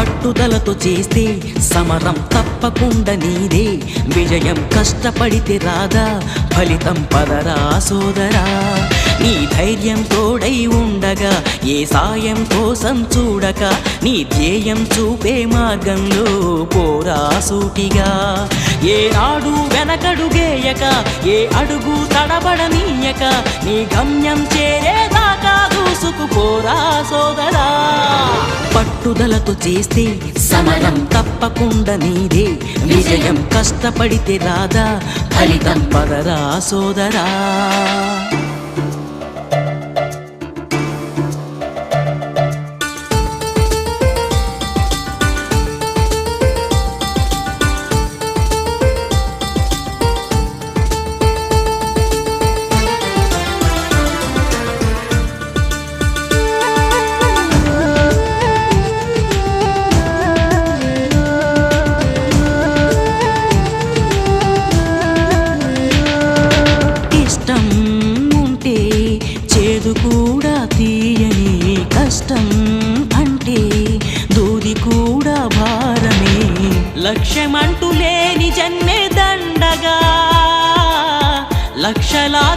పట్టుదలతో చేస్తే సమరం తప్పకుండా నీదే, విజయం కష్టపడితే రాదా ఫలితం పదరా సోదరా. నీ ధైర్యం తోడై ఉండగా ఏ సాయం కోసం చూడక, నీ ధ్యేయం చూపే మార్గంలో పోరా సూటిగా. ఏ నాడు వెనకడుగేయక, ఏ అడుగు తడబడనీయక, నీ గమ్యం చేరేదాకా దూసుకుపోరా సోదరా. పట్టుదలతో చేస్తే సమరం తప్పకుండా నీదే, విజయం కష్టపడితే రాదా ఫలితం పదరా సోదరా. కూడా తీయని కష్టం అంటే దూది కూడా భారమే, లక్ష్యమంటూ లేని జన్మే దండగా లక్షలాది